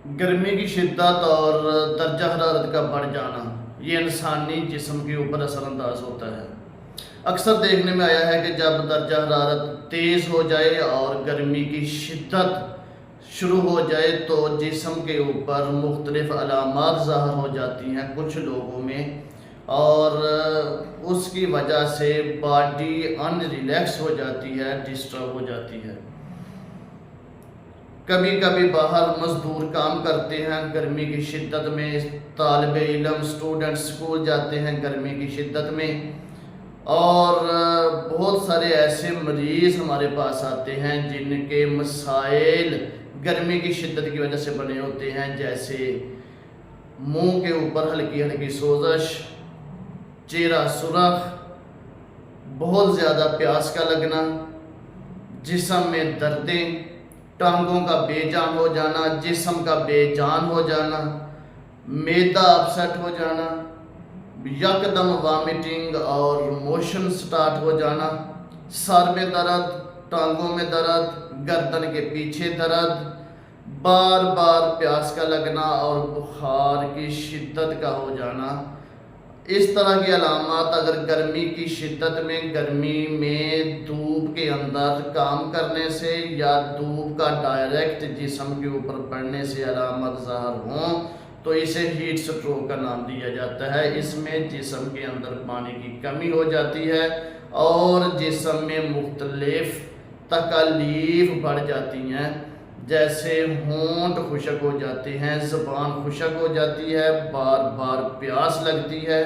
گرمی کی شدت اور درجہ حرارت کا بڑھ جانا یہ انسانی جسم کے اوپر اثر انداز ہوتا ہے۔ اکثر دیکھنے میں آیا ہے کہ جب درجہ حرارت تیز ہو جائے اور گرمی کی شدت شروع ہو جائے تو جسم کے اوپر مختلف علامات ظاہر ہو جاتی ہیں کچھ لوگوں میں، اور اس کی وجہ سے باڈی ان ریلیکس ہو جاتی ہے، ڈسٹرب ہو جاتی ہے۔ کبھی کبھی باہر مزدور کام کرتے ہیں گرمی کی شدت میں، طالب علم اسٹوڈنٹ اسکول جاتے ہیں گرمی کی شدت میں، اور بہت سارے ایسے مریض ہمارے پاس آتے ہیں جن کے مسائل گرمی کی شدت کی وجہ سے بنے ہوتے ہیں، جیسے منہ کے اوپر ہلکی ہلکی سوزش، چہرہ سرخ، بہت زیادہ پیاس کا لگنا، جسم میں دردیں، ٹانگوں کا بے جان ہو جانا، جسم کا بے جان ہو جانا، معدہ اپسیٹ ہو جانا، یکدم وامٹنگ اور موشن سٹارٹ ہو جانا، سر میں درد، ٹانگوں میں درد، گردن کے پیچھے درد، بار بار پیاس کا لگنا اور بخار کی شدت کا ہو جانا۔ اس طرح کی علامات اگر گرمی کی شدت میں، گرمی میں دھوپ کے اندر کام کرنے سے یا دھوپ کا ڈائریکٹ جسم کے اوپر پڑنے سے علامت ظاہر ہوں تو اسے ہیٹ سٹروک کا نام دیا جاتا ہے۔ اس میں جسم کے اندر پانی کی کمی ہو جاتی ہے اور جسم میں مختلف تکالیف بڑھ جاتی ہیں، جیسے ہونٹ خشک ہو جاتے ہیں، زبان خشک ہو جاتی ہے، بار بار پیاس لگتی ہے۔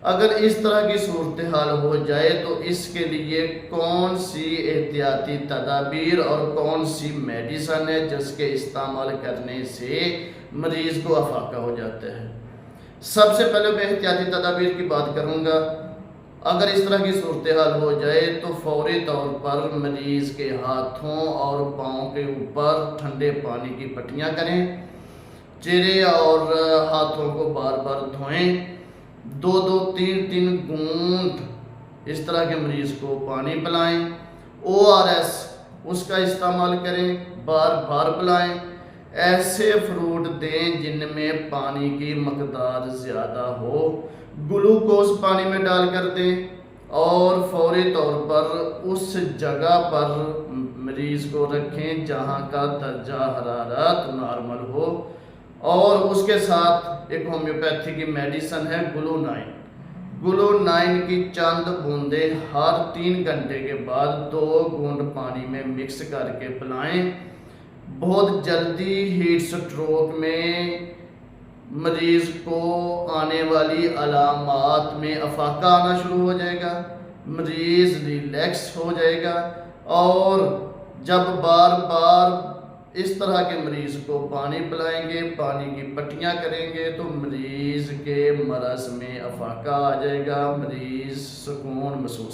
اگر اس طرح کی صورتحال ہو جائے تو اس کے لیے کون سی احتیاطی تدابیر اور کون سی میڈیسن ہے جس کے استعمال کرنے سے مریض کو افاقہ ہو جاتا ہے؟ سب سے پہلے میں احتیاطی تدابیر کی بات کروں گا۔ اگر اس طرح کی صورتحال ہو جائے تو فوری طور پر مریض کے ہاتھوں اور پاؤں کے اوپر ٹھنڈے پانی کی پٹیاں کریں، چہرے اور ہاتھوں کو بار بار دھوئیں، 2-3 گھونٹ اس طرح کے مریض کو پانی پلائیں، ORS اس کا استعمال کریں، بار بار پلائیں، ایسے فروٹ دیں جن میں پانی کی مقدار زیادہ ہو، گلوکوز پانی میں ڈال کر دیں، اور فوری طور پر اس جگہ پر مریض کو رکھیں جہاں کا درجہ حرارت نارمل ہو، اور اس کے ساتھ ایک ہومیوپیتھی کی میڈیسن ہے گلو9 کی چند بوندیں ہر 3 گھنٹے کے بعد 2 گھونٹ پانی میں مکس کر کے پلائیں۔ بہت جلدی ہیٹ سٹروک میں مریض کو آنے والی علامات میں افاقہ آنا شروع ہو جائے گا، مریض ریلیکس ہو جائے گا، اور جب بار بار اس طرح کے مریض کو پانی پلائیں گے، پانی کی پٹیاں کریں گے تو مریض کے مرض میں افاقہ آ جائے گا، مریض سکون محسوس